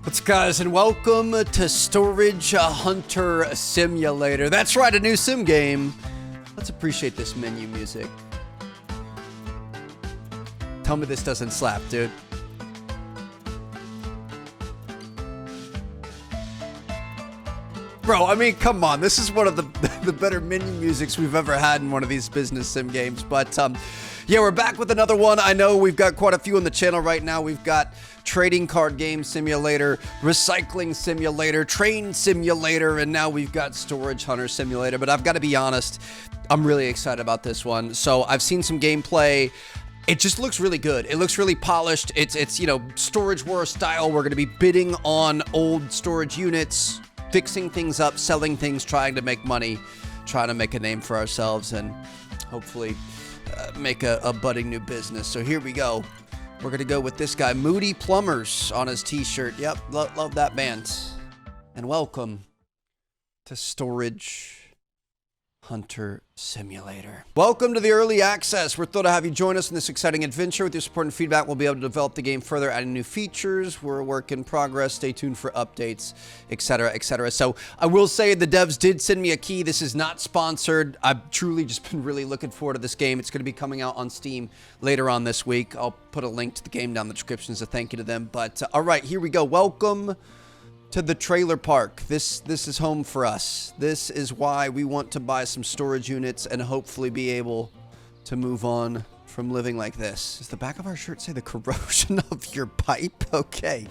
What's up, guys, and welcome to Storage Hunter Simulator. That's right, a new sim game. Let's appreciate this menu music. Tell me this doesn't slap, dude. Bro, I mean, come on. This is one of the better menu musics we've ever had in one of these business sim games. But, yeah, we're back with another one. I know we've got quite a few on the channel right now. We've got trading card game simulator, recycling simulator, train simulator, and now we've got storage hunter simulator. But I've got to be honest, I'm really excited about this one. So I've seen some gameplay. It just looks really good. It looks really polished. It's you know, storage war style. We're going to be bidding on old storage units, fixing things up, selling things, trying to make money, trying to make a name for ourselves, and hopefully make a budding new business. So here we go. We're going to go with this guy, Moody Plumbers, on his t-shirt. Yep, love that band. And welcome to Storage Hunter Simulator. Welcome to the early access. We're thrilled to have you join us in this exciting adventure. With your support and feedback, we'll be able to develop the game further, adding new features. We're a work in progress. Stay tuned for updates, etc., etc. So I will say the devs did send me a key. This is not sponsored. I've truly just been really looking forward to this game. It's going to be coming out on Steam later on this week. I'll put a link to the game down in the description as a thank you to them. But all right, here we go. Welcome to the trailer park. This is home for us. This is why we want to buy some storage units and hopefully be able to move on from living like this. Does the back of our shirt say the corrosion of your pipe? Okay.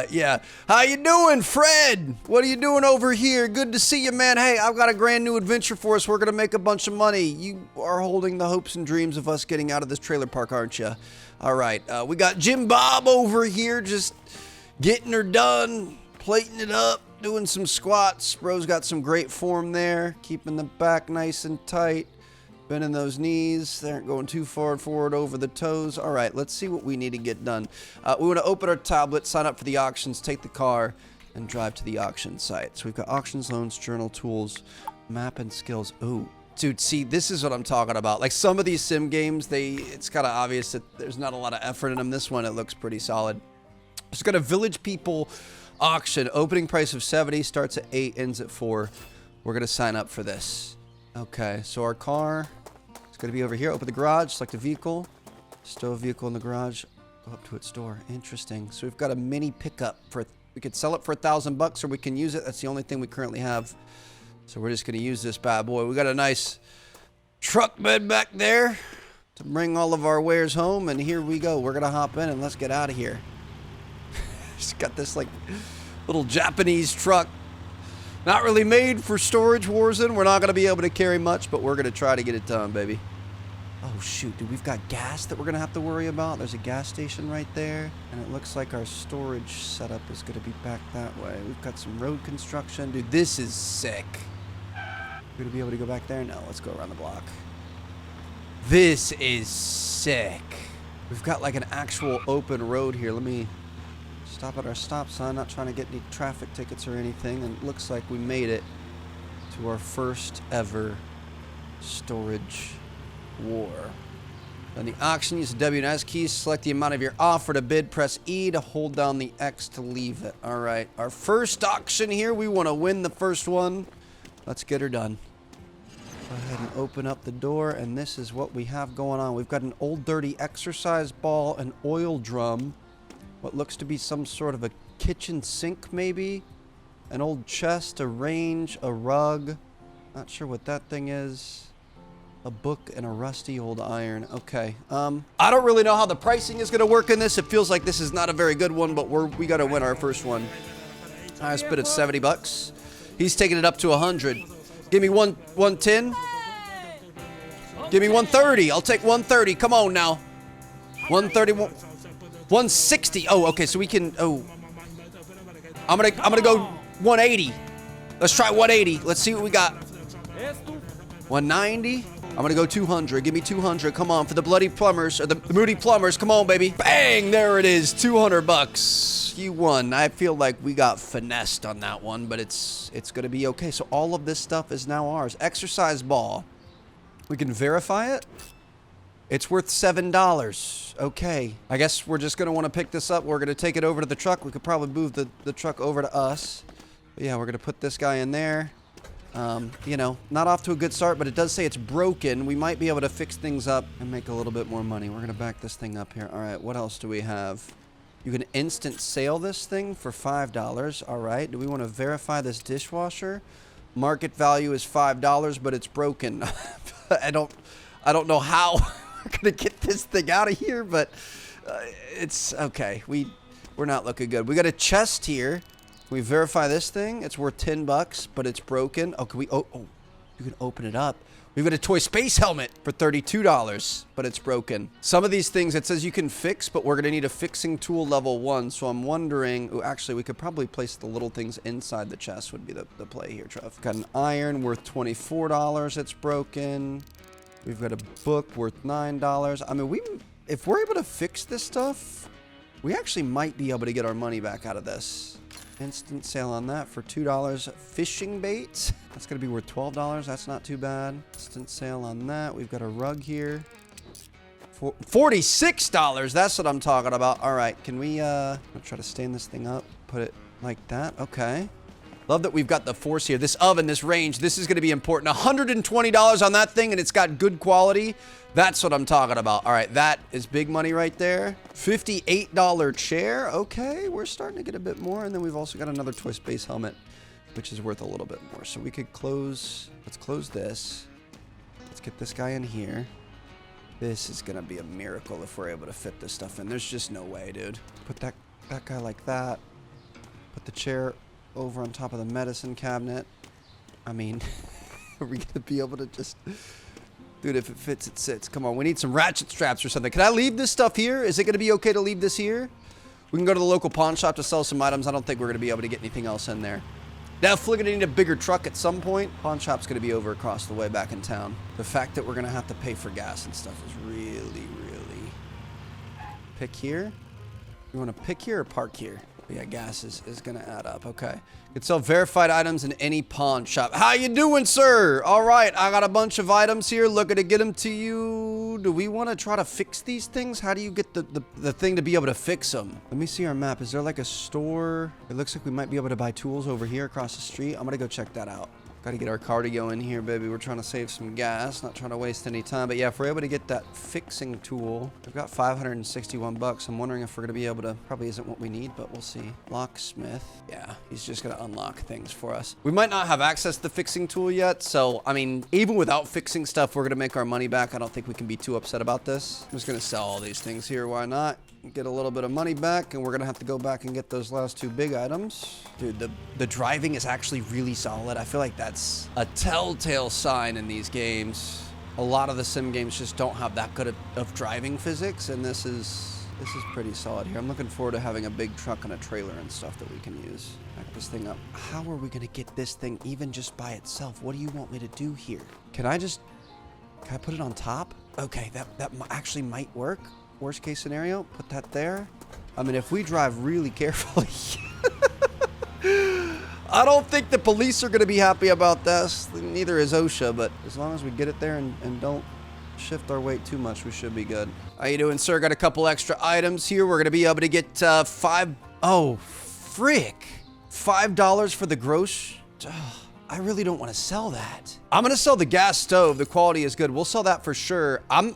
Yeah. How you doing, Fred? What are you doing over here? Good to see you, man. Hey, I've got a brand new adventure for us. We're going to make a bunch of money. You are holding the hopes and dreams of us getting out of this trailer park, aren't you? All right. We got Jim Bob over here just getting her done, plating it up, doing some squats. Bro's got some great form there, keeping the back nice and tight, bending those knees. They aren't going too far forward over the toes. All right, let's see what we need to get done. We want to open our tablet, sign up for the auctions, take the car, and drive to the auction site. So we've got auctions, loans, journal, tools, map, and skills. Ooh. Dude, see, this is what I'm talking about. Like, some of these sim games, it's kind of obvious that there's not a lot of effort in them. This one, it looks pretty solid. It's got a Village People auction. Opening price of 70, starts at 8, ends at 4. We're going to sign up for this. Okay, so our car is going to be over here. Open the garage, select a vehicle, stow a vehicle in the garage, go up to its door. Interesting. So we've got a mini pickup. We could sell it for $1,000 or we can use it. That's the only thing we currently have. So we're just going to use this bad boy. We got a nice truck bed back there to bring all of our wares home. And here we go. We're going to hop in and let's get out of here. It's got this like little Japanese truck, not really made for storage wars in. We're not going to be able to carry much, but we're going to try to get it done, baby. Oh shoot, dude, we've got gas that we're going to have to worry about. There's a gas station right there, and it looks like our storage setup is going to be back that way. We've got some road construction. Dude, this is sick. We're going to be able to go back there? No, let's go around the block. This is sick. We've got like an actual open road here. Let me stop at our stop sign, not trying to get any traffic tickets or anything, and it looks like we made it to our first ever storage war. On the auction, use the W and S keys, select the amount of your offer to bid, press E to hold down the X to leave it. All right, our first auction here, we want to win the first one. Let's get her done. Go ahead and open up the door, and this is what we have going on. We've got an old dirty exercise ball, an oil drum, what looks to be some sort of a kitchen sink, maybe. An old chest, a range, a rug. Not sure what that thing is. A book and a rusty old iron. Okay. I don't really know how the pricing is going to work in this. It feels like this is not a very good one, but we got to win our first one. Highest bid at $70. He's taking it up to 100. Give me 110. Give me 130. I'll take 130. Come on now. 131. 160. Oh, okay, so we can, I'm gonna go 180. Let's try 180. Let's see what we got. 190. I'm gonna go 200. Give me 200. Come on, for the bloody plumbers, or the Moody Plumbers. Come on, baby. Bang, there it is. $200. You won. I feel like we got finessed on that one, but it's gonna be okay. So all of this stuff is now ours. Exercise ball. We can verify it. It's worth $7. Okay. I guess we're just going to want to pick this up. We're going to take it over to the truck. We could probably move the truck over to us. But yeah, we're going to put this guy in there. You know, not off to a good start, but it does say it's broken. We might be able to fix things up and make a little bit more money. We're going to back this thing up here. All right, what else do we have? You can instant sale this thing for $5. All right. Do we want to verify this dishwasher? Market value is $5, but it's broken. I don't know how we're going to get this thing out of here, but it's okay. We're not looking good. We got a chest here. Can we verify this thing? It's worth $10, but it's broken. Oh, can we? Oh, you can open it up. We've got a toy space helmet for $32, but it's broken. Some of these things, it says you can fix, but we're going to need a fixing tool level 1. So I'm wondering, oh, actually, we could probably place the little things inside the chest would be the play here, Trev. Got an iron worth $24. It's broken. We've got a book worth $9. I mean, if we're able to fix this stuff, we actually might be able to get our money back out of this. Instant sale on that for $2. Fishing bait. That's going to be worth $12. That's not too bad. Instant sale on that. We've got a rug here. For $46. That's what I'm talking about. All right. Can we try to stand this thing up? Put it like that. Okay. Love that we've got the force here. This oven, this range, this is going to be important. $120 on that thing, and it's got good quality. That's what I'm talking about. All right, that is big money right there. $58 chair. Okay, we're starting to get a bit more. And then we've also got another toy space helmet, which is worth a little bit more. So we could close. Let's close this. Let's get this guy in here. This is going to be a miracle if we're able to fit this stuff in. There's just no way, dude. Put that guy like that. Put the chair over on top of the medicine cabinet. I mean, are we gonna be able to just... Dude, if it fits, it sits. Come on, we need some ratchet straps or something. Can I leave this stuff here? Is it gonna be okay to leave this here? We can go to the local pawn shop to sell some items. I don't think we're gonna be able to get anything else in there. Now, if we're gonna need a bigger truck at some point, pawn shop's gonna be over across the way back in town. The fact that we're gonna have to pay for gas and stuff is really, really... Pick here? You wanna pick here or park here? Yeah, gas is going to add up. Okay. You can sell verified items in any pawn shop. How you doing, sir? All right. I got a bunch of items here. Looking to get them to you. Do we want to try to fix these things? How do you get the thing to be able to fix them? Let me see our map. Is there like a store? It looks like we might be able to buy tools over here across the street. I'm going to go check that out. Got to get our cardio in here, baby. We're trying to save some gas, not trying to waste any time. But yeah, if we're able to get that fixing tool, we've got $561. I'm wondering if we're going to be able to, probably isn't what we need, but we'll see. Locksmith. Yeah, he's just going to unlock things for us. We might not have access to the fixing tool yet. So, I mean, even without fixing stuff, we're going to make our money back. I don't think we can be too upset about this. I'm just going to sell all these things here. Why not? Get a little bit of money back, and we're gonna have to go back and get those last two big items. Dude, the driving is actually really solid. I feel like that's a telltale sign in these games. A lot of the sim games just don't have that good of driving physics, and this is pretty solid here. I'm looking forward to having a big truck and a trailer and stuff that we can use. Back this thing up. How are we gonna get this thing even just by itself? What do you want me to do here? Can I put it on top? Okay, that actually might work. Worst case scenario, put that there. I mean, if we drive really carefully, I don't think the police are going to be happy about this. Neither is OSHA, but as long as we get it there and don't shift our weight too much, we should be good. How you doing, sir? Got a couple extra items here. We're going to be able to get $5 for the gross. I really don't want to sell that. I'm going to sell the gas stove. The quality is good. We'll sell that for sure. I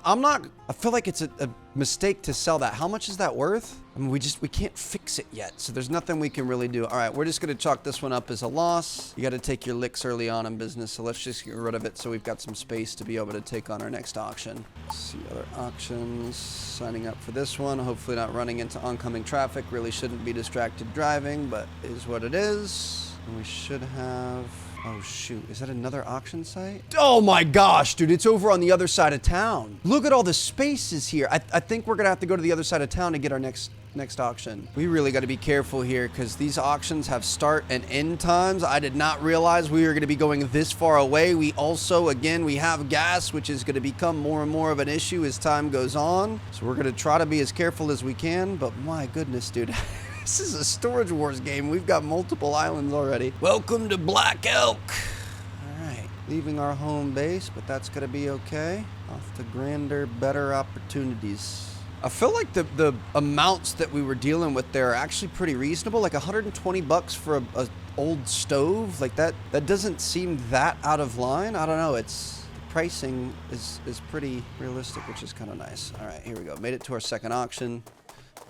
feel like it's a mistake to sell that. How much is that worth? I mean, we can't fix it yet. So there's nothing we can really do. All right, we're just going to chalk this one up as a loss. You got to take your licks early on in business. So let's just get rid of it so we've got some space to be able to take on our next auction. Let's see other auctions. Signing up for this one. Hopefully not running into oncoming traffic. Really shouldn't be distracted driving, but is what it is. And we should have... Oh, shoot. Is that another auction site? Oh, my gosh, dude. It's over on the other side of town. Look at all the spaces here. I think we're going to have to go to the other side of town to get our next auction. We really got to be careful here because these auctions have start and end times. I did not realize we were going to be going this far away. We also, again, we have gas, which is going to become more and more of an issue as time goes on. So we're going to try to be as careful as we can. But my goodness, dude. This is a Storage Wars game. We've got multiple islands already. Welcome to Black Elk. All right. Leaving our home base, but that's gonna be okay. Off to grander, better opportunities. I feel like the amounts that we were dealing with there are actually pretty reasonable. Like 120 bucks for a old stove, like that doesn't seem that out of line. I don't know. It's pricing is pretty realistic, which is kind of nice. All right, here we go. Made it to our second auction.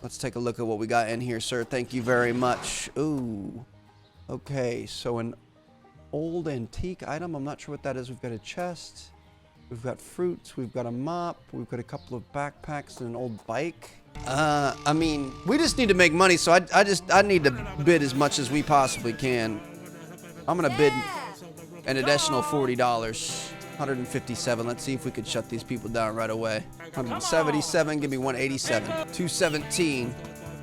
Let's take a look at what we got in here, sir. Thank you very much. Ooh. Okay, so an old antique item. I'm not sure what that is. We've got a chest. We've got fruits. We've got a mop. We've got a couple of backpacks and an old bike. I mean, we just need to make money, so I need to bid as much as we possibly can. I'm gonna bid an additional $40. 157. Let's see if we could shut these people down right away. 177. Give me 187. 217.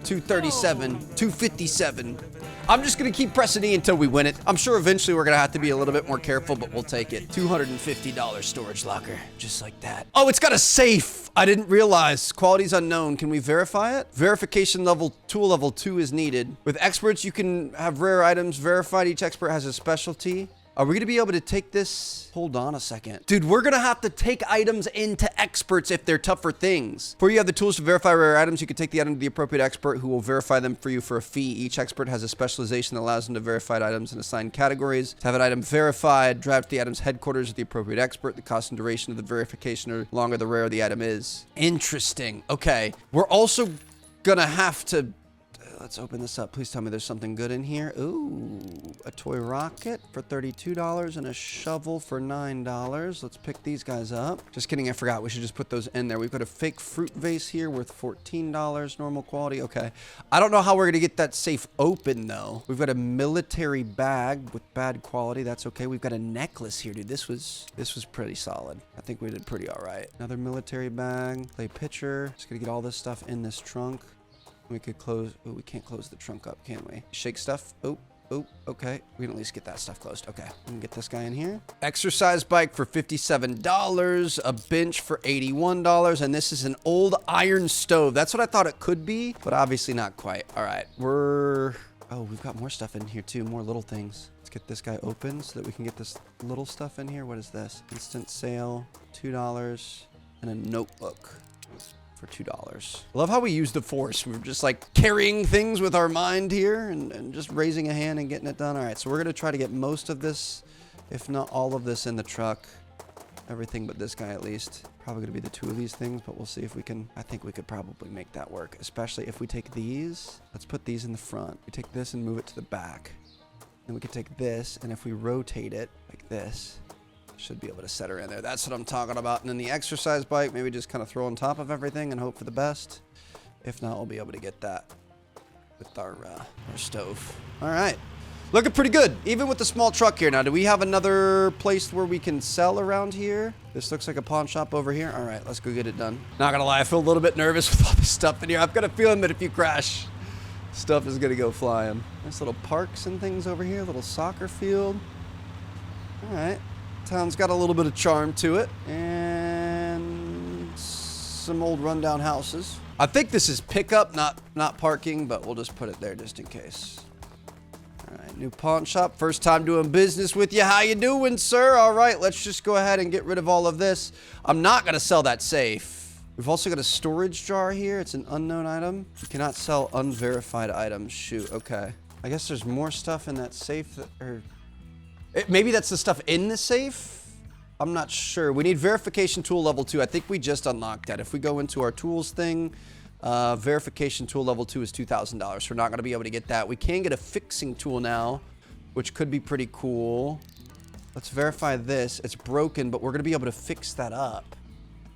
237. 257. I'm just going to keep pressing E until we win it. I'm sure eventually we're going to have to be a little bit more careful, but we'll take it. $250 storage locker. Just like that. Oh, it's got a safe. I didn't realize. Quality's unknown. Can we verify it? Verification level, tool level 2 is needed. With experts, you can have rare items verified. Each expert has a specialty. Are we going to be able to take this? Hold on a second. Dude, we're going to have to take items into experts if they're tougher things. Before you have the tools to verify rare items, you can take the item to the appropriate expert who will verify them for you for a fee. Each expert has a specialization that allows them to verify items in assigned categories. To have an item verified, drive to the item's headquarters with the appropriate expert. The cost and duration of the verification are longer the rarer the item is. Interesting. Okay. We're also going to have to... Let's open this up. Please tell me there's something good in here. Ooh, a toy rocket for $32 and a shovel for $9. Let's pick these guys up. Just kidding, I forgot. We should just put those in there. We've got a fake fruit vase here worth $14, normal quality. Okay. I don't know how we're going to get that safe open, though. We've got a military bag with bad quality. That's okay. We've got a necklace here, dude. This was pretty solid. I think we did pretty all right. Another military bag. Play pitcher. Just going to get all this stuff in this trunk. We could close. Oh, we can't close the trunk up, can we? Shake stuff. Oh, okay. We can at least get that stuff closed. Okay. We can get this guy in here. Exercise bike for $57. A bench for $81. And this is an old iron stove. That's what I thought it could be, but obviously not quite. All right. Oh, we've got more stuff in here too. More little things. Let's get this guy open so that we can get this little stuff in here. What is this? Instant sale. $2. And a notebook. For $2. I love how we use the force. We're just like carrying things with our mind here and just raising a hand and getting it done. All right, so we're going to try to get most of this, if not all of this in the truck. Everything but this guy at least. Probably going to be the two of these things, but we'll see if we can. I think we could probably make that work, especially if we take these. Let's put these in the front. We take this and move it to the back. Then we could take this, and if we rotate it like this, should be able to set her in there. That's what I'm talking about. And then the exercise bike, maybe just kind of throw on top of everything and hope for the best. If not, we'll be able to get that with our stove. All right. Looking pretty good, even with the small truck here. Now, do we have another place where we can sell around here? This looks like a pawn shop over here. All right, let's go get it done. Not gonna lie, I feel a little bit nervous with all this stuff in here. I've got a feeling that if you crash, stuff is gonna go flying. Nice little parks and things over here, little soccer field. All right. Town's got a little bit of charm to it, and some old rundown houses. I think this is pickup, not parking, but we'll just put it there just in case. All right, new pawn shop. First time doing business with you. How you doing, sir? All right, let's just go ahead and get rid of all of this. I'm not gonna sell that safe. We've also got a storage jar here. It's an unknown item. You cannot sell unverified items. Shoot. Okay. I guess there's more stuff in that safe maybe that's the stuff in the safe? I'm not sure. We need verification tool level 2. I think we just unlocked that. If we go into our tools thing, verification tool level 2 is $2,000. We're not going to be able to get that. We can get a fixing tool now, which could be pretty cool. Let's verify this. It's broken, but we're going to be able to fix that up.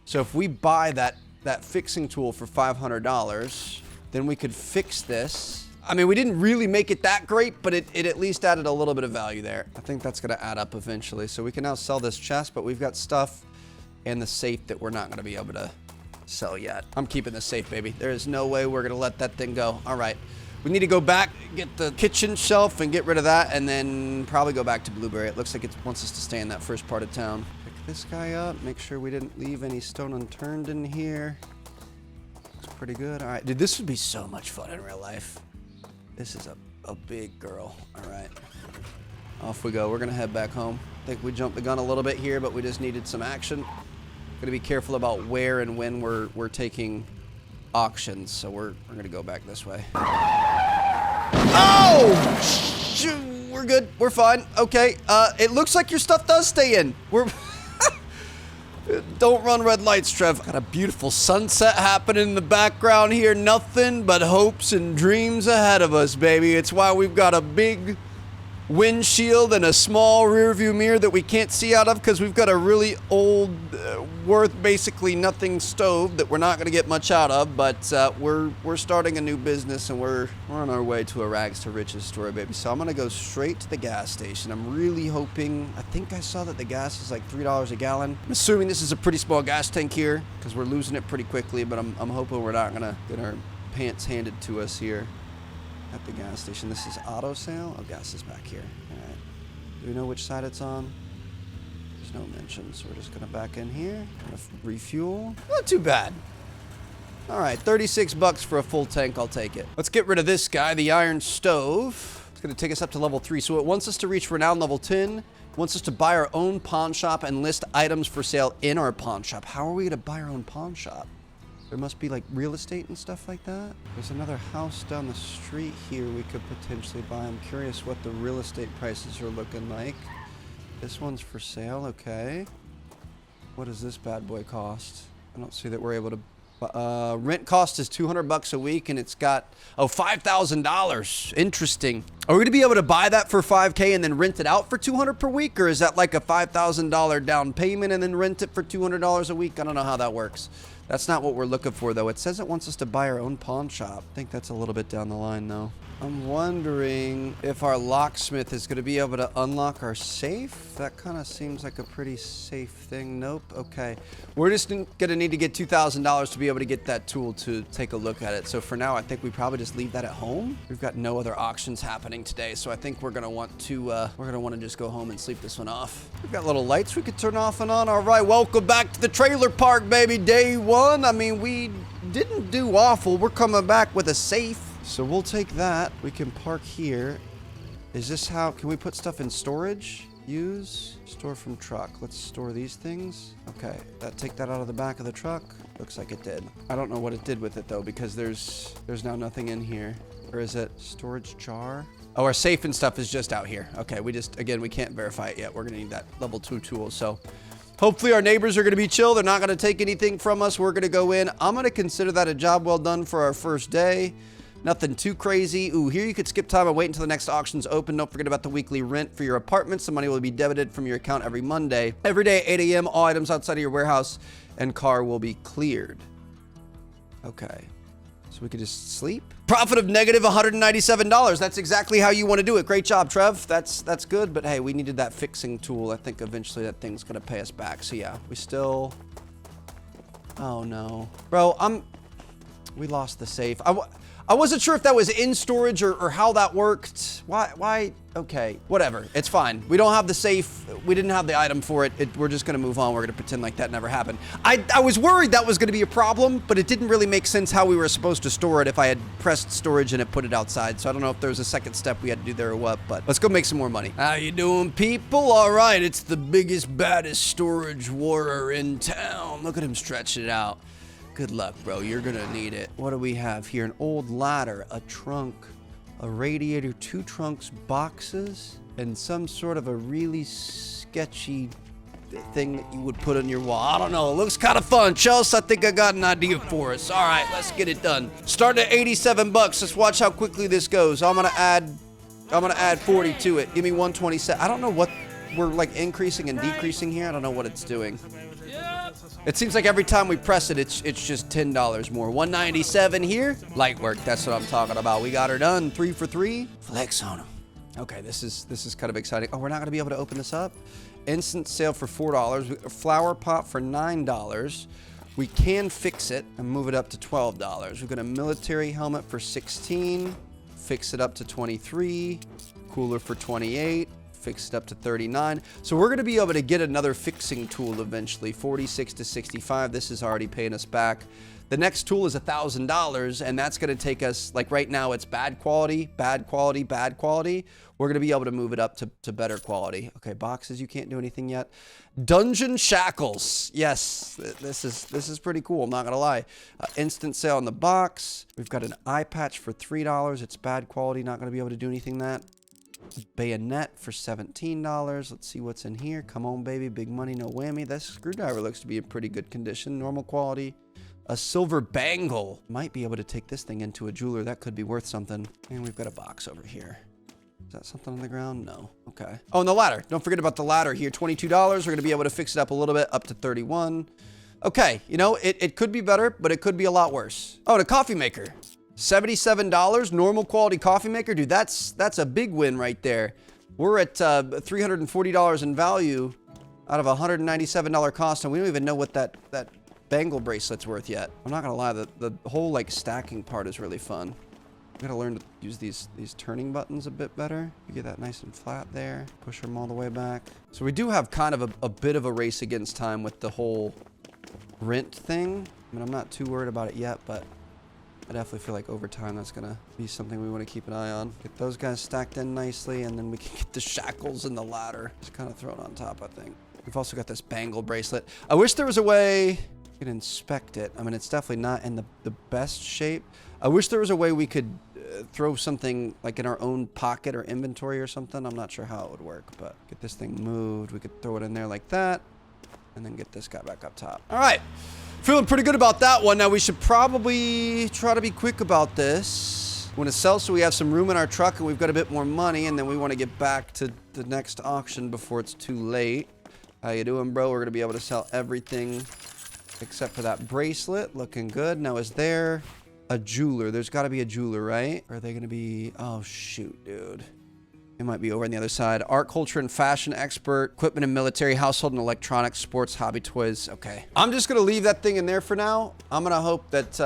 So if we buy that fixing tool for $500, then we could fix this. I mean, we didn't really make it that great, but it at least added a little bit of value there. I think that's going to add up eventually. So we can now sell this chest, but we've got stuff in the safe that we're not going to be able to sell yet. I'm keeping this safe, baby. There is no way we're going to let that thing go. All right. We need to go back, get the kitchen shelf and get rid of that, and then probably go back to Blueberry. It looks like it wants us to stay in that first part of town. Pick this guy up. Make sure we didn't leave any stone unturned in here. Looks pretty good. All right. Dude, this would be so much fun in real life. This is a big girl. All right. Off we go. We're gonna head back home. I think we jumped the gun a little bit here, but we just needed some action. Gonna be careful about where and when we're taking auctions, so we're gonna go back this way. Oh! Shoot, we're good. We're fine. Okay. It looks like your stuff does stay in. We're Don't run red lights, Trev. Got a beautiful sunset happening in the background here. Nothing but hopes and dreams ahead of us, baby. It's why we've got a big windshield and a small rear view mirror that we can't see out of because we've got a really old, worth basically nothing stove that we're not going to get much out of. But we're starting a new business and we're on our way to a rags to riches story, baby. So I'm going to go straight to the gas station. I'm really hoping, I think I saw that the gas is like $3 a gallon. I'm assuming this is a pretty small gas tank here because we're losing it pretty quickly, but I'm hoping we're not going to get our pants handed to us here at the gas station. This is auto sale. Oh, gas is back here. All right. Do we know which side it's on? There's no mention, so we're just gonna back in here. Gonna refuel. Not too bad. All right, 36 bucks for a full tank. I'll take it. Let's get rid of this guy, the iron stove. It's gonna take us up to level 3. So it wants us to reach renown level 10. It wants us to buy our own pawn shop and list items for sale in our pawn shop. How are we gonna buy our own pawn shop? There must be like real estate and stuff like that. There's another house down the street here we could potentially buy. I'm curious what the real estate prices are looking like. This one's for sale, okay. What does this bad boy cost? I don't see that we're able to... rent cost is 200 bucks a week and it's got, oh, $5,000. Interesting. Are we gonna be able to buy that for 5K and then rent it out for 200 per week? Or is that like a $5,000 down payment and then rent it for $200 a week? I don't know how that works. That's not what we're looking for, though. It says it wants us to buy our own pawn shop. I think that's a little bit down the line, though. I'm wondering if our locksmith is going to be able to unlock our safe. That kind of seems like a pretty safe thing. Nope. Okay. We're just going to need to get $2,000 to be able to get that tool to take a look at it. So for now, I think we probably just leave that at home. We've got no other auctions happening today, so I think we're going to want to just go home and sleep this one off. We've got little lights we could turn off and on. All right. Welcome back to the trailer park, baby. Day 1. I mean, we didn't do awful. We're coming back with a safe. So we'll take that. We can park here. Is this how... Can we put stuff in storage? Use. Store from truck. Let's store these things. Okay. Take that out of the back of the truck. Looks like it did. I don't know what it did with it, though, because there's now nothing in here. Or is it storage jar? Oh, our safe and stuff is just out here. Okay. We can't verify it yet. We're going to need that level 2 tool. So... hopefully our neighbors are going to be chill. They're not going to take anything from us. We're going to go in. I'm going to consider that a job well done for our first day. Nothing too crazy. Ooh, here you could skip time and wait until the next auction's open. Don't forget about the weekly rent for your apartments. The money will be debited from your account every Monday. Every day at 8 a.m., all items outside of your warehouse and car will be cleared. Okay. So we could just sleep. Profit of negative $197. That's exactly how you want to do it. Great job, Trev. That's good. But hey, we needed that fixing tool. I think eventually that thing's going to pay us back. So yeah, we still... Oh no. Bro, we lost the safe. I wasn't sure if that was in storage or how that worked. Why? Okay, whatever. It's fine. We don't have the safe. We didn't have the item for it. We're just going to move on. We're going to pretend like that never happened. I was worried that was going to be a problem, but it didn't really make sense how we were supposed to store it if I had pressed storage and it put it outside. So I don't know if there was a second step we had to do there or what, but let's go make some more money. How you doing, people? All right, it's the biggest, baddest storage warrior in town. Look at him stretching it out. Good luck, bro. You're gonna need it. What do we have here? An old ladder, a trunk, a radiator, 2 trunks, boxes, and some sort of a really sketchy thing that you would put on your wall. I don't know. It looks kind of fun. Chelsea, I think I got an idea for us. All right, let's get it done. Starting at 87 bucks. Let's watch how quickly this goes. I'm gonna add 40 to it. Give me 127. I don't know what we're like increasing and decreasing here. I don't know what it's doing. It seems like every time we press it, it's just $10 more. 197 here. Light work. That's what I'm talking about. We got her done. 3 for 3. Flex on them. Okay, this is kind of exciting. Oh, we're not going to be able to open this up. Instant sale for $4. A flower pot for $9. We can fix it and move it up to $12. We've got a military helmet for $16. Fix it up to $23. Cooler for $28. fix it up to 39. So we're going to be able to get another fixing tool eventually. 46 to 65. This is already paying us back. The next tool is $1,000, and that's going to take us, like right now it's bad quality, bad quality, bad quality. We're going to be able to move it up to better quality. Okay, boxes, you can't do anything yet. Dungeon shackles. Yes, this is pretty cool, I'm not going to lie. Instant sale on the box. We've got an eye patch for $3. It's bad quality, not going to be able to do anything that. Bayonet for $17. Let's see what's in here. Come on, baby, big money, no whammy. This screwdriver looks to be in pretty good condition, normal quality. A silver bangle. Might be able to take this thing into a jeweler. That could be worth something. And we've got a box over here. Is that something on the ground? No. Okay. Oh, and the ladder. Don't forget about the ladder here. $22. We're going to be able to fix it up a little bit, up to 31. Okay. You know, it could be better, but it could be a lot worse. Oh, and a coffee maker. $77. Normal quality coffee maker. Dude, that's a big win right there. We're at $340 in value out of a $197 cost, and we don't even know what that bangle bracelet's worth yet. I'm not gonna lie, the whole like stacking part is really fun. I gotta learn to use these turning buttons a bit better. You get that nice and flat there. Push them all the way back. So we do have kind of a bit of a race against time with the whole rent thing. I mean, I'm not too worried about it yet, but I definitely feel like over time that's gonna be something we want to keep an eye on. Get those guys stacked in nicely, and then we can get the shackles and the ladder just kind of thrown on top, I think. We've also got this bangle bracelet. I wish there was a way we could inspect it. I mean, it's definitely not in the best shape. I wish there was a way we could throw something like in our own pocket or inventory or something. I'm not sure how it would work, but get this thing moved. We could throw it in there like that, and then get this guy back up top. All right. Feeling pretty good about that one. Now we should probably try to be quick about this. We want to sell so we have some room in our truck and we've got a bit more money, and then we want to get back to the next auction before it's too late. How you doing, bro? We're going to be able to sell everything except for that bracelet. Looking good. Now, is there a jeweler? There's got to be a jeweler, right? Or are they going to be... Oh, shoot, dude. It might be over on the other side. Art, culture, and fashion expert. Equipment and military. Household and electronics. Sports, hobby, toys. Okay. I'm just going to leave that thing in there for now. I'm going to hope that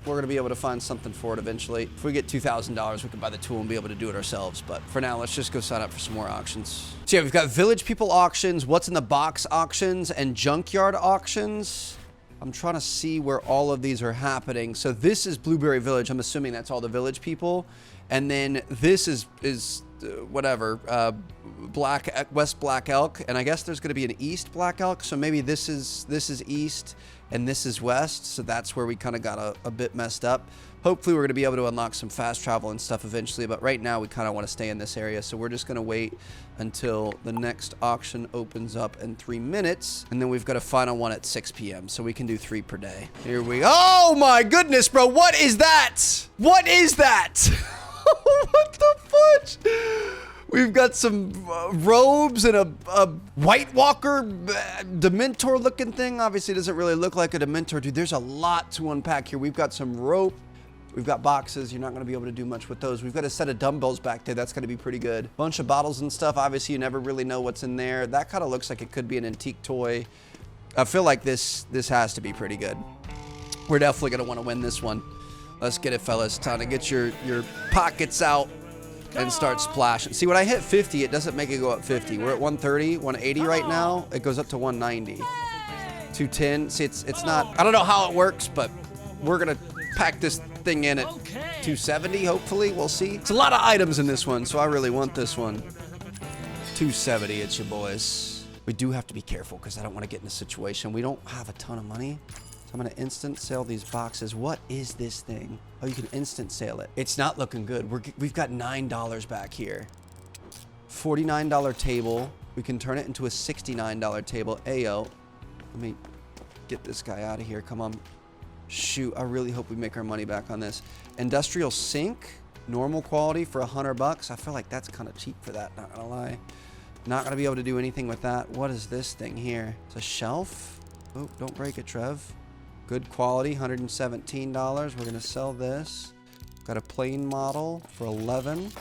we're going to be able to find something for it eventually. If we get $2,000, we can buy the tool and be able to do it ourselves. But for now, let's just go sign up for some more auctions. So yeah, we've got Village People auctions, What's in the Box auctions, and Junkyard auctions. I'm trying to see where all of these are happening. So this is Blueberry Village. I'm assuming that's all the Village People. And then this is whatever, West Black Elk. And I guess there's going to be an East Black Elk. So maybe this is East and this is West. So that's where we kind of got a bit messed up. Hopefully we're going to be able to unlock some fast travel and stuff eventually. But right now we kind of want to stay in this area. So we're just going to wait until the next auction opens up in 3 minutes. And then we've got a final one at 6 p.m. So we can do 3 per day. Here we go. Oh my goodness, bro. What is that? What is that? What the fudge? We've got some robes and a White Walker Dementor looking thing. Obviously, it doesn't really look like a Dementor. Dude, there's a lot to unpack here. We've got some rope. We've got boxes. You're not going to be able to do much with those. We've got a set of dumbbells back there. That's going to be pretty good. Bunch of bottles and stuff. Obviously, you never really know what's in there. That kind of looks like it could be an antique toy. I feel like this has to be pretty good. We're definitely going to want to win this one. Let's get it, fellas. Time to get your pockets out and start splashing. See, when I hit 50, it doesn't make it go up 50. We're at 130, 180 right now. It goes up to 190. 210. See, it's not... I don't know how it works, but we're going to pack this thing in at 270, hopefully. We'll see. It's a lot of items in this one, so I really want this one. 270, it's your boys. We do have to be careful because I don't want to get in a situation. We don't have a ton of money. I'm going to instant sale these boxes. What is this thing? Oh, you can instant sale it. It's not looking good. We've got $9 back here. $49 table. We can turn it into a $69 table. Ayo. Let me get this guy out of here. Come on. Shoot, I really hope we make our money back on this. Industrial sink. Normal quality for $100. I feel like that's kind of cheap for that, not going to lie. Not going to be able to do anything with that. What is this thing here? It's a shelf. Oh, don't break it, Trev. Good quality, $117. We're going to sell this. Got a plain model for $11.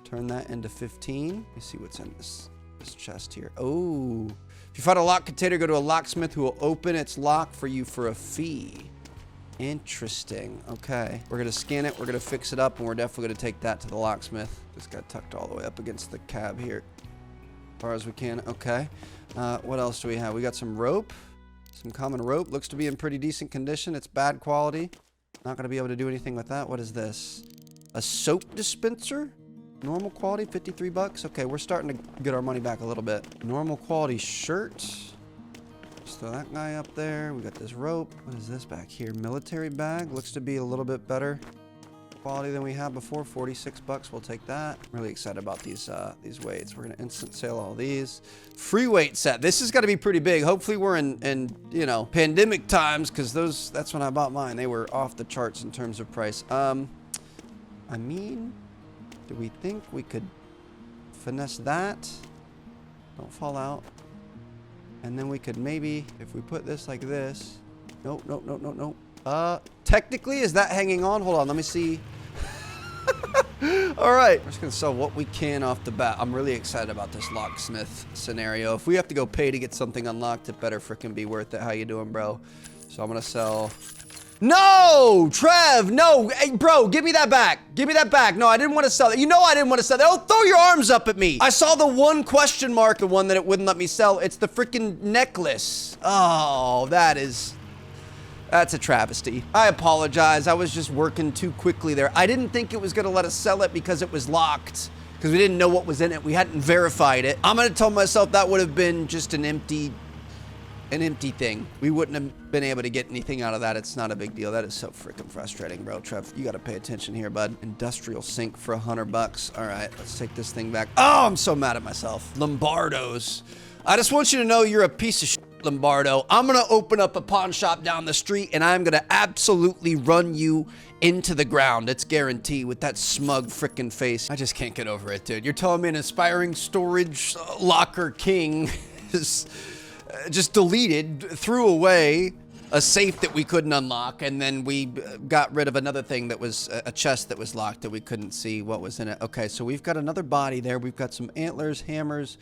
Turn that into $15. Let me see what's in this chest here. Oh, if you find a lock container, go to a locksmith who will open its lock for you for a fee. Interesting. Okay. We're going to scan it. We're going to fix it up, and we're definitely going to take that to the locksmith. Just got tucked all the way up against the cab here. far as we can. Okay. What else do we have? We got some rope. Some common rope. Looks to be in pretty decent condition. It's bad quality. Not going to be able to do anything with that. What is this? A soap dispenser? Normal quality, 53 bucks. Okay, we're starting to get our money back a little bit. Normal quality shirt. Just throw that guy up there. We got this rope. What is this back here? Military bag. Looks to be a little bit better quality than we had before. 46 bucks. We'll take that. Really excited about these weights. We're gonna instant sale all these. Free weight set. This is gonna be pretty big. Hopefully we're in you know, pandemic times, because that's when I bought mine. They were off the charts in terms of price. I mean, do we think we could finesse that? Don't fall out. And then we could maybe, if we put this like this. Nope, nope, nope, nope, nope. Technically, is that hanging on? Hold on, let me see. All right, we're just gonna sell what we can off the bat. I'm really excited about this locksmith scenario. If we have to go pay to get something unlocked, it better frickin' be worth it. How you doing, bro? So I'm gonna sell. No, Trev, no. Hey, bro, give me that back. Give me that back. No, I didn't want to sell it. You know I didn't want to sell it. Don't throw your arms up at me. I saw the one question mark and one that it wouldn't let me sell. It's the freaking necklace. Oh, that's a travesty. I apologize. I was just working too quickly there. I didn't think it was going to let us sell it because it was locked, because we didn't know what was in it. We hadn't verified it. I'm going to tell myself that would have been just an empty thing. We wouldn't have been able to get anything out of that. It's not a big deal. That is so freaking frustrating, bro. Trev, you got to pay attention here, bud. Industrial sink for 100 bucks. All right, let's take this thing back. Oh, I'm so mad at myself. Lombardo's. I just want you to know you're a piece of shit, Lombardo. I'm going to open up a pawn shop down the street, and I'm going to absolutely run you into the ground. It's guaranteed, with that smug freaking face. I just can't get over it, dude. You're telling me an aspiring storage locker king is just deleted, threw away a safe that we couldn't unlock, and then we got rid of another thing that was a chest that was locked that we couldn't see what was in it. Okay, so we've got another body there. We've got some antlers, hammers,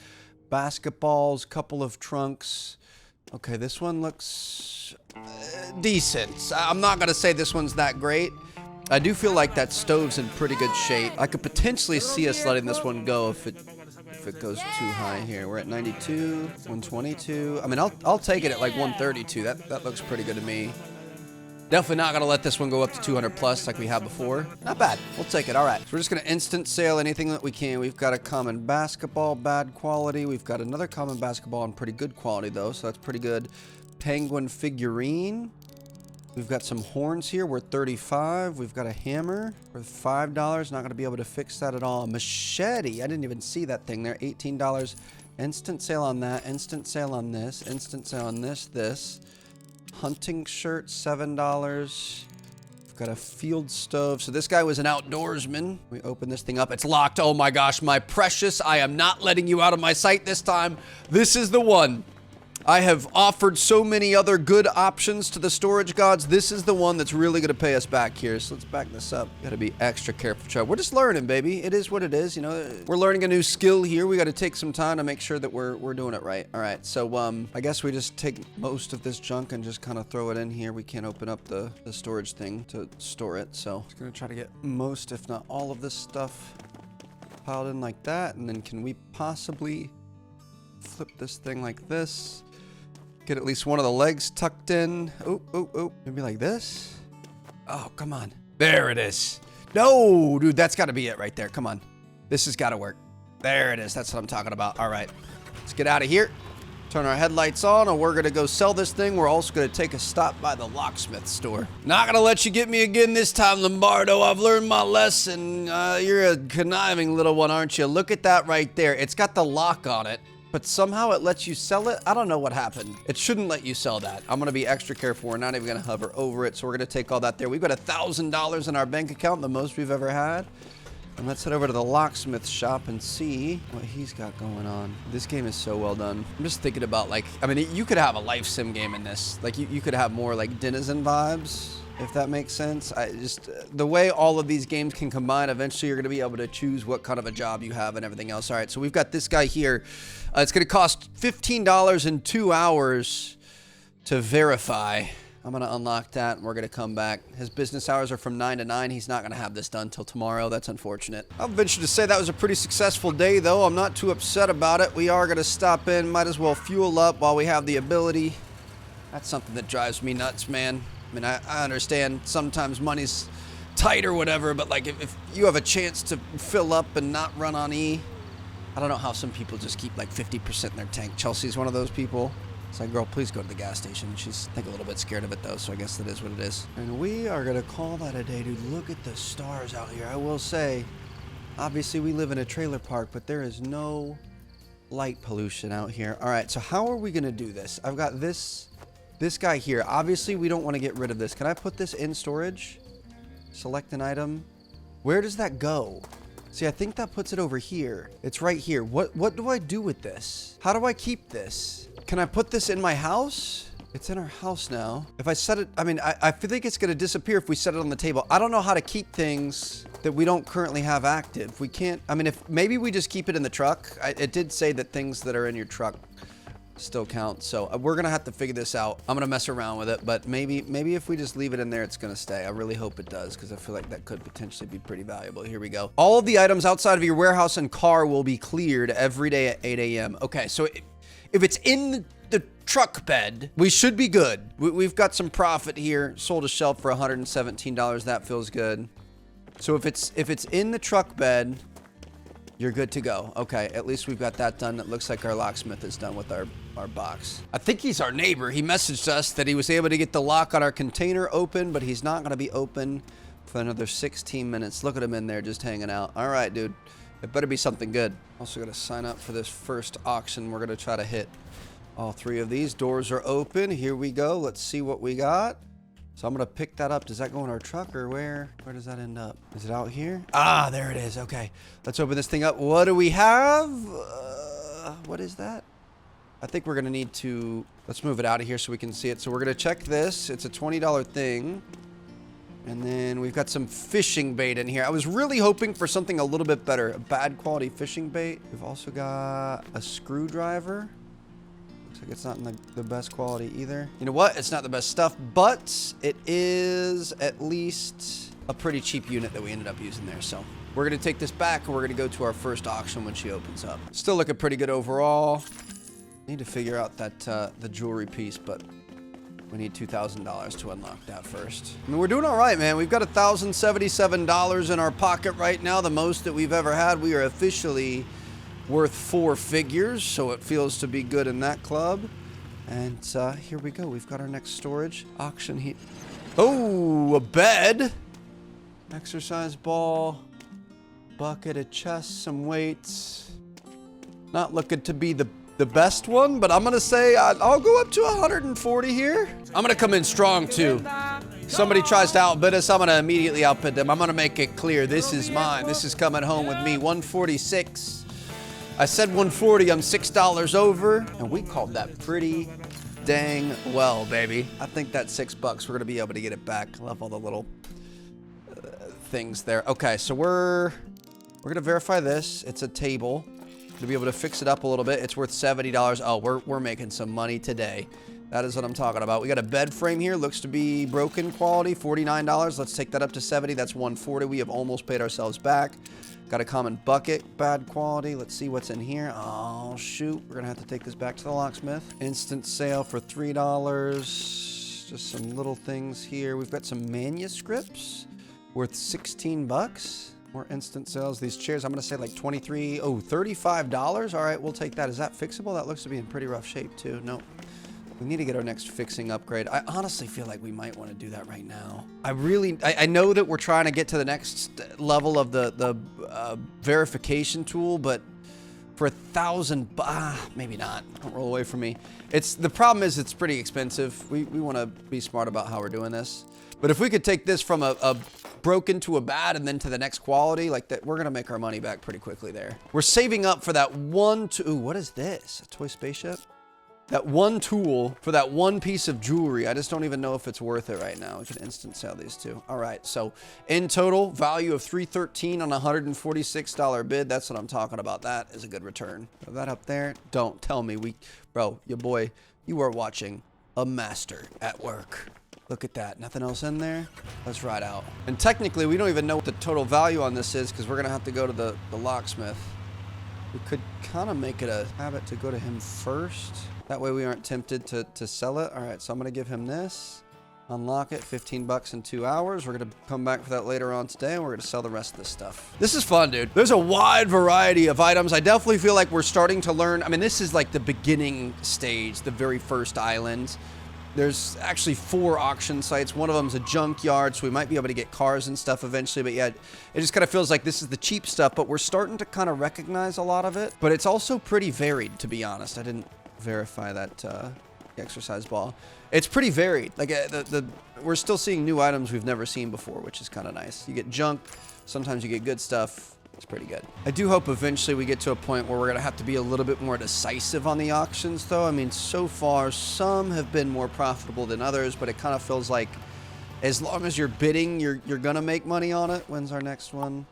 basketballs, couple of trunks. Okay, this one looks decent. I'm not gonna say this one's that great. I do feel like that stove's in pretty good shape. I could potentially see us letting this one go if it goes too high here. We're at 92, 122. I mean, I'll take it at like 132. That looks pretty good to me. Definitely not gonna let this one go up to 200 plus like we had before. Not bad. We'll take it. All right. So we're just gonna instant sale anything that we can. We've got a common basketball, bad quality. We've got another common basketball in pretty good quality though, so that's pretty good. Penguin figurine. We've got some horns here. We're 35. We've got a hammer worth $5. Not gonna be able to fix that at all. A machete. I didn't even see that thing there. $18. Instant sale on that. Instant sale on this. Instant sale on this. Hunting shirt, $7. We've got a field stove. So this guy was an outdoorsman. We open this thing up. It's locked. Oh my gosh, my precious. I am not letting you out of my sight this time. This is the one. I have offered so many other good options to the storage gods. This is the one that's really going to pay us back here. So let's back this up. Got to be extra careful, Trev. We're just learning, baby. It is what it is. You know, we're learning a new skill here. We got to take some time to make sure that we're doing it right. All right. So I guess we just take most of this junk and just kind of throw it in here. We can't open up the storage thing to store it. So I'm going to try to get most, if not all of this stuff piled in like that. And then can we possibly flip this thing like this? Get at least one of the legs tucked in. Oh. Maybe like this. Oh, come on. There it is. No, dude, that's got to be it right there. Come on. This has got to work. There it is. That's what I'm talking about. All right. Let's get out of here. Turn our headlights on, and we're going to go sell this thing. We're also going to take a stop by the locksmith store. Not going to let you get me again this time, Lombardo. I've learned my lesson. You're a conniving little one, aren't you? Look at that right there. It's got the lock on it, but somehow it lets you sell it. I don't know what happened. It shouldn't let you sell that. I'm gonna be extra careful. We're not even gonna hover over it, so we're gonna take all that there. We've got $1,000 in our bank account, the most we've ever had. And let's head over to the locksmith shop and see what he's got going on. This game is so well done. I'm just thinking about, like, I mean, you could have a life sim game in this. Like, you could have more like Denizen vibes, if that makes sense. The way all of these games can combine, eventually you're going to be able to choose what kind of a job you have and everything else. All right, so we've got this guy here. It's going to cost $15 in 2 hours to verify. I'm going to unlock that, and we're going to come back. His business hours are from 9 to 9. He's not going to have this done till tomorrow. That's unfortunate. I'll venture to say that was a pretty successful day, though. I'm not too upset about it. We are going to stop in. Might as well fuel up while we have the ability. That's something that drives me nuts, man. I mean, I understand sometimes money's tight or whatever, but like if you have a chance to fill up and not run on E, I don't know how some people just keep like 50% in their tank. Chelsea's one of those people. It's like, girl, please go to the gas station. She's, I think, a little bit scared of it, though, so I guess that is what it is. And we are going to call that a day, dude. Look at the stars out here. I will say, obviously, we live in a trailer park, but there is no light pollution out here. All right, so how are we going to do this? I've got this guy here. Obviously, we don't want to get rid of this. Can I put this in storage? Select an item. Where does that go? See, I think that puts it over here. It's right here. What do I do with this? How do I keep this? Can I put this in my house? It's in our house now. If I set it, I mean, I feel like it's going to disappear if we set it on the table. I don't know how to keep things that we don't currently have active. We can't, I mean, if maybe we just keep it in the truck. It did say that things that are in your truck still count. So we're going to have to figure this out. I'm going to mess around with it, but maybe if we just leave it in there, it's going to stay. I really hope it does, because I feel like that could potentially be pretty valuable. Here we go. All of the items outside of your warehouse and car will be cleared every day at 8 a.m. Okay, so if it's in the truck bed, we should be good. We've got some profit here. Sold a shelf for $117. That feels good. So if it's in the truck bed, you're good to go. Okay, at least we've got that done. It looks like our locksmith is done with our box. I think he's our neighbor. He messaged us that he was able to get the lock on our container open, but he's not going to be open for another 16 minutes. Look at him in there just hanging out. All right, dude. It better be something good. Also got to sign up for this first auction. We're going to try to hit all 3 of these. Doors are open. Here we go. Let's see what we got. So I'm going to pick that up. Does that go in our truck, or where does that end up? Is it out here? Ah, there it is. Okay. Let's open this thing up. What do we have? What is that? I think we're going to need to... Let's move it out of here so we can see it. So we're going to check this. It's a $20 thing. And then we've got some fishing bait in here. I was really hoping for something a little bit better. A bad quality fishing bait. We've also got a screwdriver. Looks like it's not in the best quality either. You know what? It's not the best stuff, but it is at least a pretty cheap unit that we ended up using there. So we're going to take this back, and we're going to go to our first auction when she opens up. Still looking pretty good overall. Need to figure out that the jewelry piece, but we need $2,000 to unlock that first. I mean, we're doing all right, man. We've got $1,077 in our pocket right now, the most that we've ever had. We are officially worth 4 figures, so it feels to be good in that club. And here we go. We've got our next storage auction here. Oh, a bed, exercise ball, bucket, a chest, some weights. Not looking to be the best one, but I'm gonna say I'll go up to 140 here. I'm gonna come in strong too. Somebody tries to outbid us, I'm gonna immediately outbid them. I'm gonna make it clear, this is mine. This is coming home with me. 146. I said 140, I'm $6 over, and we called that pretty dang well, baby. I think that's $6. We're gonna be able to get it back. I love all the little things there. Okay, so we're gonna verify this. It's a table. To be able to fix it up a little bit. It's worth $70. Oh, we're making some money today. That is what I'm talking about. We got a bed frame here. Looks to be broken quality. $49. Let's take that up to $70. That's $140. We have almost paid ourselves back. Got a common bucket. Bad quality. Let's see what's in here. Oh, shoot. We're going to have to take this back to the locksmith. Instant sale for $3. Just some little things here. We've got some manuscripts worth 16 bucks. More instant sales. These chairs, I'm going to say like 23. Oh, $35. All right, we'll take that. Is that fixable? That looks to be in pretty rough shape too. Nope. We need to get our next fixing upgrade. I honestly feel like we might want to do that right now. I know that we're trying to get to the next level of the verification tool, but for $1,000, maybe not. Don't roll away from me. The problem is it's pretty expensive. We want to be smart about how we're doing this. But if we could take this from a broken to a bad and then to the next quality, like that, we're going to make our money back pretty quickly there. We're saving up for that one, ooh, what is this? A toy spaceship? That one tool for that one piece of jewelry. I just don't even know if it's worth it right now. We can instant sell these two. All right, so in total, value of $313 on a $146 bid. That's what I'm talking about. That is a good return. Throw that up there. Don't tell me bro, your boy, you are watching a master at work. Look at that. Nothing else in there. Let's ride out. And technically, we don't even know what the total value on this is because we're going to have to go to the locksmith. We could kind of make it a habit to go to him first. That way we aren't tempted to sell it. All right, so I'm going to give him this. Unlock it, 15 bucks in 2 hours. We're going to come back for that later on today, and we're going to sell the rest of this stuff. This is fun, dude. There's a wide variety of items. I definitely feel like we're starting to learn. I mean, this is like the beginning stage, the very first island. There's actually 4 auction sites. One of them's a junkyard, so we might be able to get cars and stuff eventually. But yeah, it just kind of feels like this is the cheap stuff, but we're starting to kind of recognize a lot of it. But it's also pretty varied, to be honest. I didn't verify that exercise ball. It's pretty varied. Like we're still seeing new items we've never seen before, which is kind of nice. You get junk, sometimes you get good stuff. It's pretty good. I do hope eventually we get to a point where we're gonna have to be a little bit more decisive on the auctions, though. I mean, so far some have been more profitable than others, but it kind of feels like as long as you're bidding, you're gonna make money on it. When's our next one?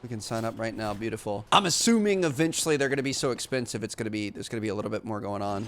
We can sign up right now. Beautiful. I'm assuming eventually they're gonna be so expensive, there's gonna be a little bit more going on.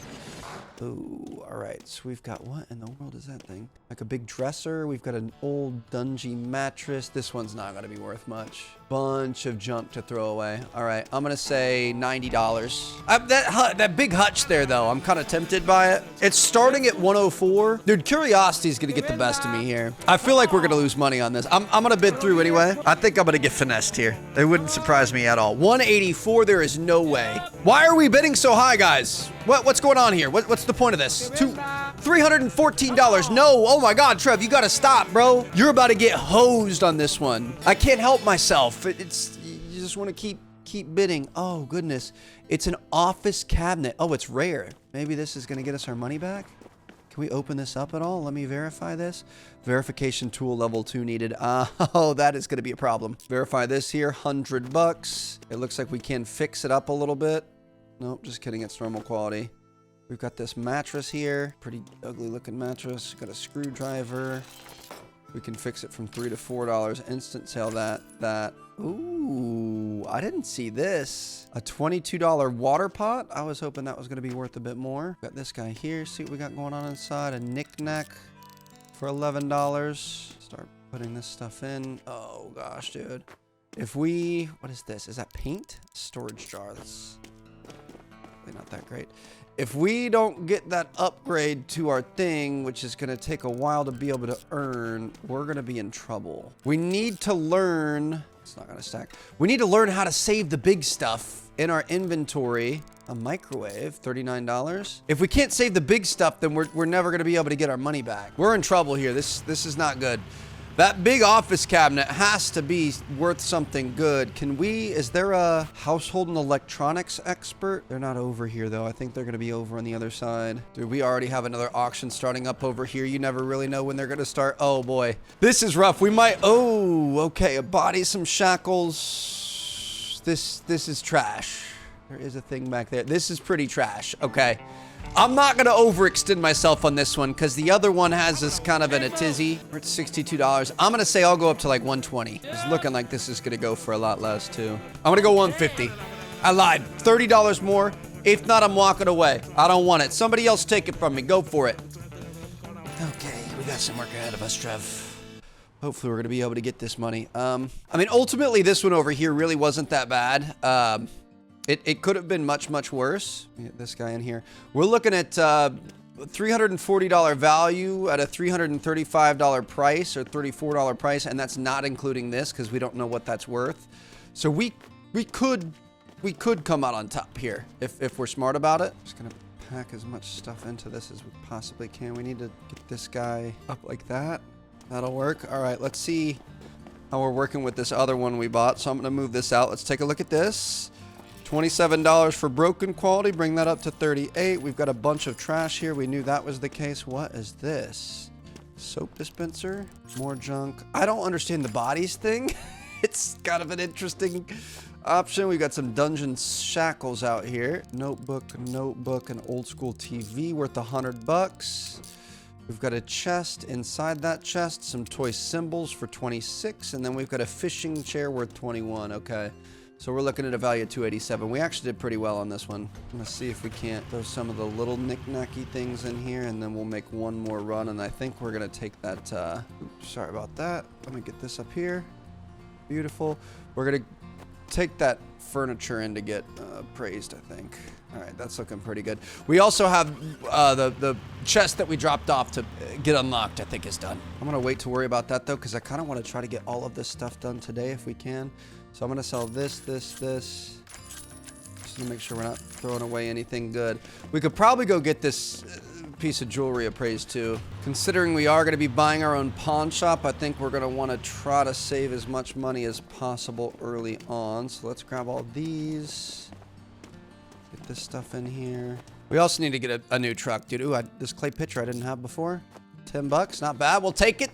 Ooh, all right. So we've got, what in the world is that thing? Like a big dresser. We've got an old dungy mattress. This one's not going to be worth much. Bunch of junk to throw away. All right. I'm going to say $90. That big hutch there, though, I'm kind of tempted by it. It's starting at 104. Dude, curiosity is going to get the best of me here. I feel like we're going to lose money on this. I'm going to bid through anyway. I think I'm going to get finessed here. It wouldn't surprise me at all. 184. There is no way. Why are we bidding so high, guys? What's going on here? What's the point of this? $314. No. Oh my God, Trev, you gotta stop, bro. You're about to get hosed on this one. I can't help myself. It's you just want to keep bidding. Oh goodness. It's an office cabinet. Oh, it's rare. Maybe this is gonna get us our money back. Can we open this up at all? Let me verify this. Verification tool level 2 needed. Oh, that is gonna be a problem. Verify this here. $100. It looks like we can fix it up a little bit. Nope, just kidding. It's normal quality. We've got this mattress here. Pretty ugly looking mattress. Got a screwdriver. We can fix it from $3 to $4. Instant sale that. Ooh, I didn't see this. A $22 water pot. I was hoping that was going to be worth a bit more. Got this guy here. See what we got going on inside. A knick-knack for $11. Start putting this stuff in. Oh gosh, dude. What is this? Is that paint? Storage jar. That's not that great. If we don't get that upgrade to our thing, which is going to take a while to be able to earn, we're going to be in trouble. We need to learn. It's not going to stack. We need to learn how to save the big stuff in our inventory. A microwave, $39. If we can't save the big stuff, then we're never going to be able to get our money back. We're in trouble here. This is not good. That big office cabinet has to be worth something good. Is there a household and electronics expert? They're not over here, though. I think they're going to be over on the other side. Dude, we already have another auction starting up over here. You never really know when they're going to start. Oh, boy. This is rough. We might... Oh, okay. A body, some shackles. This is trash. There is a thing back there. This is pretty trash. Okay. I'm not going to overextend myself on this one because the other one has us kind of in a tizzy. We're at $62. I'm going to say I'll go up to like 120. It's looking like this is going to go for a lot less too. I'm going to go 150. I lied. $30 more. If not, I'm walking away. I don't want it. Somebody else take it from me. Go for it. Okay, we got some work ahead of us, Trev. Hopefully we're going to be able to get this money. I mean, ultimately this one over here really wasn't that bad. It could have been much, much worse. Get this guy in here. We're looking at $340 value at a $335 price or $34 price, and that's not including this because we don't know what that's worth. So we could come out on top here if we're smart about it. Just gonna pack as much stuff into this as we possibly can. We need to get this guy up like that. That'll work. All right, let's see how we're working with this other one we bought. So I'm gonna move this out. Let's take a look at this. $27 for broken quality. Bring that up to $38. We've got a bunch of trash here. We knew that was the case. What is this? Soap dispenser? More junk. I don't understand the bodies thing. It's kind of an interesting option. We've got some dungeon shackles out here. Notebook, an old school TV worth $100. We've got a chest. Inside that chest, some toy symbols for $26. And then we've got a fishing chair worth $21. Okay. So we're looking at a value of 287. We actually did pretty well on this one. I'm gonna see if we can't throw some of the little knick-knacky things in here, and then we'll make one more run. And I think we're gonna take that, oops, sorry about that. Let me get this up here. Beautiful. We're gonna take that furniture in to get appraised, I think. All right, that's looking pretty good. We also have the chest that we dropped off to get unlocked, I think is done. I'm gonna wait to worry about that though, because I kind of want to try to get all of this stuff done today if we can. So I'm gonna sell this, just to make sure we're not throwing away anything good. We could probably go get this piece of jewelry appraised too. Considering we are gonna be buying our own pawn shop, I think we're gonna want to try to save as much money as possible early on. So let's grab all these. Get this stuff in here. We also need to get a new truck, dude. Ooh, this clay pitcher I didn't have before. $10, not bad. We'll take it.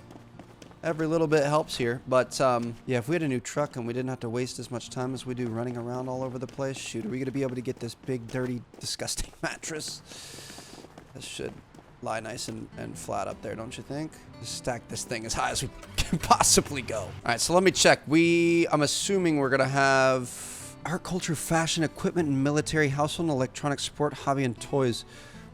Every little bit helps here. But yeah, if we had a new truck and we didn't have to waste as much time as we do running around all over the place, shoot, are we gonna be able to get this big, dirty, disgusting mattress? This should lie nice and flat up there, don't you think? Just stack this thing as high as we can possibly go. All right, so let me check. I'm assuming we're gonna have art, culture, fashion, equipment, and military, household and electronic support, hobby, and toys.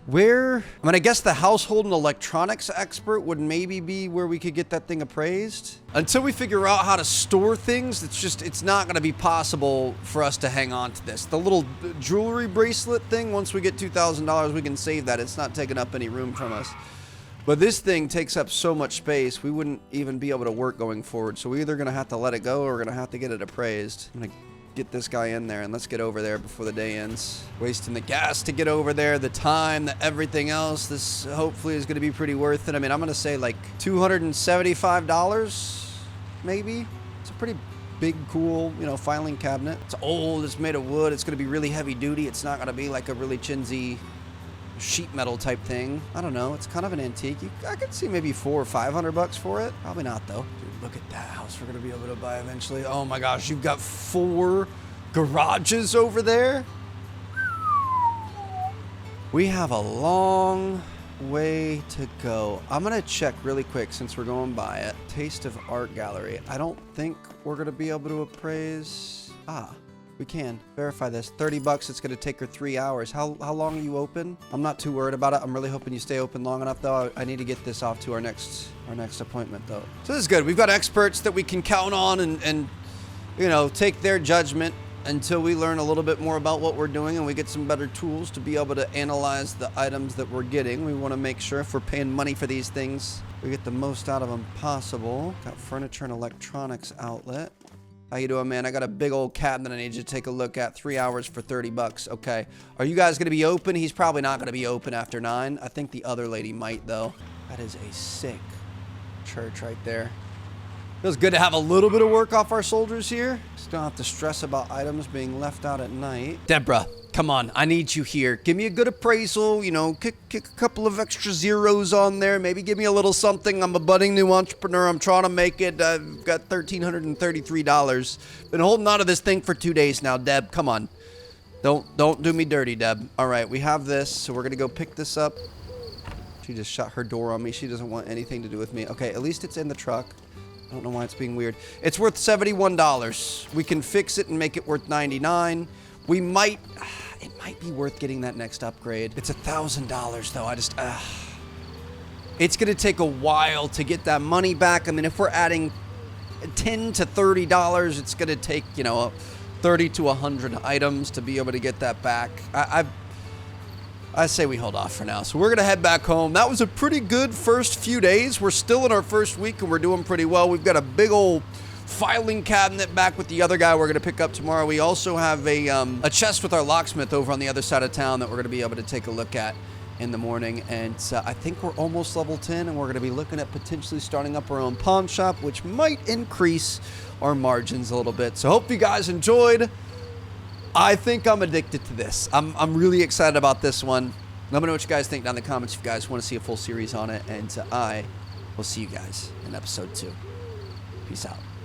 Where, I mean, I guess the household and electronics expert would maybe be where we could get that thing appraised. Until we figure out how to store things, it's not gonna be possible for us to hang on to this. The little jewelry bracelet thing, once we get $2,000, we can save that. It's not taking up any room from us. But this thing takes up so much space, we wouldn't even be able to work going forward. So we're either gonna have to let it go or we're gonna have to get it appraised. I'm gonna get this guy in there and let's get over there before the day ends. Wasting the gas to get over there, the time, everything else. This hopefully is going to be pretty worth it. I mean, I'm going to say like $275 maybe. It's a pretty big, cool, you know, filing cabinet. It's old, it's made of wood, it's going to be really heavy duty. It's not going to be like a really chintzy sheet metal type thing. I don't know, it's kind of an antique. I could see maybe $400 or $500 for it. Probably not though. Dude, look at that house we're gonna be able to buy eventually. Oh my gosh, you've got 4 garages over there. We have a long way to go. I'm gonna check really quick since we're going by it. Taste of Art Gallery. I don't think we're gonna be able to appraise. We can verify this. $30. It's gonna take her 3 hours. How long are you open? I'm not too worried about it. I'm really hoping you stay open long enough though. I need to get this off to our next appointment though. So this is good. We've got experts that we can count on and you know, take their judgment until we learn a little bit more about what we're doing and we get some better tools to be able to analyze the items that we're getting. We want to make sure if we're paying money for these things, we get the most out of them possible. Got furniture and electronics outlet. How you doing, man? I got a big old cabinet I need you to take a look at. 3 hours for $30. Okay. Are you guys going to be open? He's probably not going to be open after 9. I think the other lady might, though. That is a sick church right there. Feels good to have a little bit of work off our soldiers here. Just don't have to stress about items being left out at night. Deborah, come on. I need you here. Give me a good appraisal. You know, kick a couple of extra zeros on there. Maybe give me a little something. I'm a budding new entrepreneur. I'm trying to make it. I've got $1,333. Been holding on to this thing for 2 days now. Deb, come on. Don't do me dirty, Deb. All right, we have this. So we're going to go pick this up. She just shut her door on me. She doesn't want anything to do with me. Okay, at least it's in the truck. I don't know why it's being weird. It's worth $71. We can fix it and make it worth $99. We might, it might be worth getting that next upgrade. It's $1,000 though. It's gonna take a while to get that money back. I mean, if we're adding $10 to $30, it's gonna take, you know, 30 to 100 items to be able to get that back. I say we hold off for now. So we're going to head back home. That was a pretty good first few days. We're still in our first week and we're doing pretty well. We've got a big old filing cabinet back with the other guy we're going to pick up tomorrow. We also have a chest with our locksmith over on the other side of town that we're going to be able to take a look at in the morning. And I think we're almost level 10 and we're going to be looking at potentially starting up our own pawn shop, which might increase our margins a little bit. So hope you guys enjoyed. I think I'm addicted to this. I'm really excited about this one. Let me know what you guys think down in the comments if you guys want to see a full series on it. And I will see you guys in episode 2. Peace out.